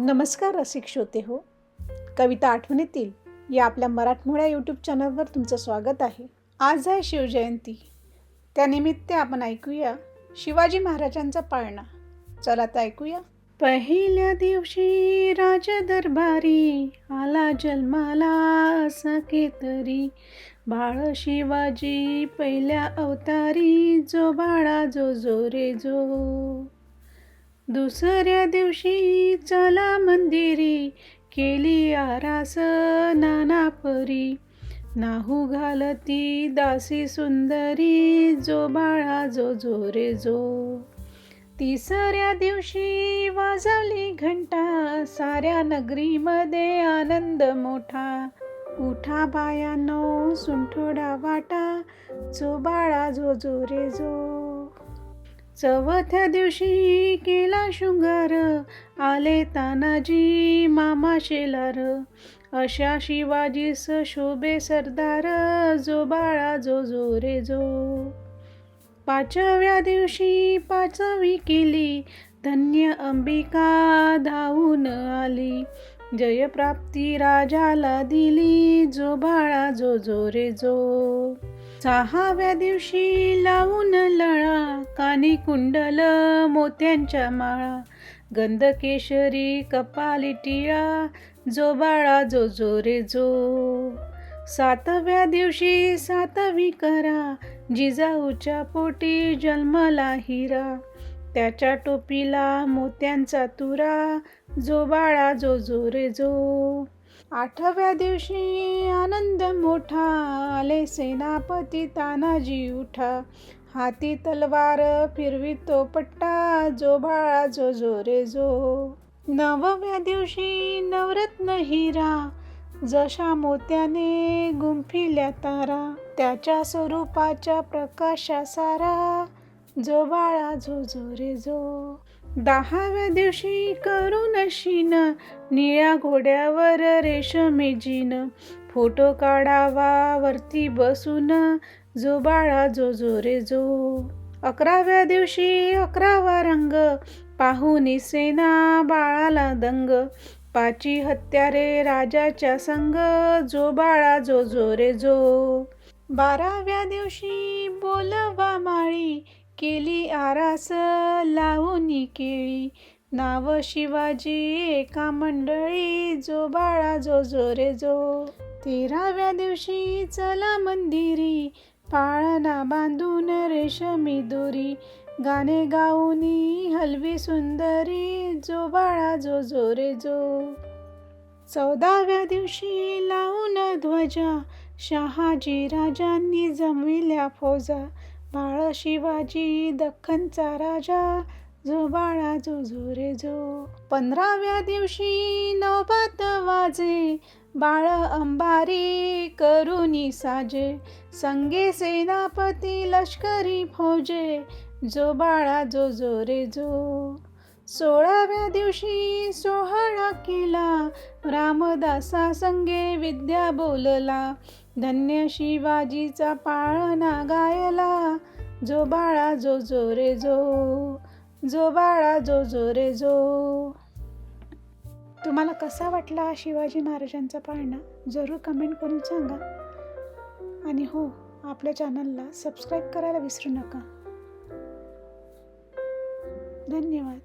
नमस्कार रसिक श्रोते हो. कविता आठवणीतील या आपल्या मराठमोळ्या यूट्यूब चॅनलवर तुमचं स्वागत आहे. आज आहे शिवजयंती. त्यानिमित्त आपण ऐकूया शिवाजी महाराजांचा पाळणा. चला तर ऐकूया. पहिल्या दिवशी राजदरबारी आला जन्माला असा केतरी, बाळ शिवाजी पहिल्या अवतारी, जो बाळा जो जो रे जो. दुसऱ्या दिवशी चला मंदिरी, केली आरास नाना परी, नाहू घालती दासी सुंदरी, जो बाळा जो जो रे जो. तिसऱ्या दिवशी वाजवली घंटा, साऱ्या नगरीमध्ये आनंद मोठा, उठा बायानो सुंठोडा वाटा, जो बाळा जो जो रे जो. चौथ्या दिवशी केला शृंगार, आले तानाजी मामा शेलार, अशा शिवाजीस शोभे सरदार, जो बाळा जो जो रे जो. पाचव्या दिवशी पाचवी केली, धन्य अंबिका धावून आली, जयप्राप्ती राजाला दिली, जो बाळा जो जो रे जो. सहाव्या दिवशी लावून लळा, कानी कुंडल मोत्यांच्या माळा, गंधकेशरी कपाली टिळा, जो बाळा जो जो रे जो. सातव्या दिवशी सातवी करा, जिजाऊच्या पोटी जन्मला हिरा, त्याच्या टोपीला मोत्यांचा तुरा, जो बाळा जो जो रे जो. आठव्या दिवशी आनंद मोठा, आले सेनापती तानाजी उठा, हाती तलवार फिरवितो पट्टा, जो बाळा जो जो रे जो. नवव्या दिवशी नवरत्न हिरा, जशा मोत्याने गुंफिल्या तारा, त्याच्या स्वरूपाच्या प्रकाशा सारा, जो बाळा जो जो रे जो. दहाव्या दिवशी करून शीन, निळ्या घोड्यावर रेशमी जीन, फोटो काढावा वरती बसून, जो बाळा जो जो रे जो. अकराव्या दिवशी अकरावा रंग, पाहुनी सेना बाळाला दंग, पाची हत्यारे राजाच्या संग, जो बाळा जो जो रे जो. बाराव्या दिवशी बोलवा माळी, केली आरास लावूनी केळी, नाव शिवाजी एका मंडळी, जो बाळा जो जो रे जो. तेराव्या दिवशी चला मंदिरी, पाळणा बांधून रेशमी दोरी, गाणे गाऊनी हलवी सुंदरी, जो बाळा जो जो रे जो. चौदाव्या दिवशी लावून ध्वजा, शहाजी राजांनी जमविल्या फौजा, बाळ शिवाजी दख्खनचा राजा, जो बाळा जो जो रे जो. 15व्या दिवशी नौबत वाजे, बाळ अंबारी करुनी साजे, संगे सेनापती लष्करी फौजे, जो बाळा जो जो रे जो. 16व्या दिवशी सोहळा केला, रामदासा संगे विद्या बोलला, धन्य शिवाजीचा पाळणा गायला, जो बाळा जो जो रे जो. जो बाळा जो जो रे जो. तुम्हाला कसा वाटला शिवाजी महाराजांचा पाळणा जरूर कमेंट करून सांगा. आणि हो, आपल्या चॅनलला सबस्क्राईब करायला विसरू नका. धन्यवाद.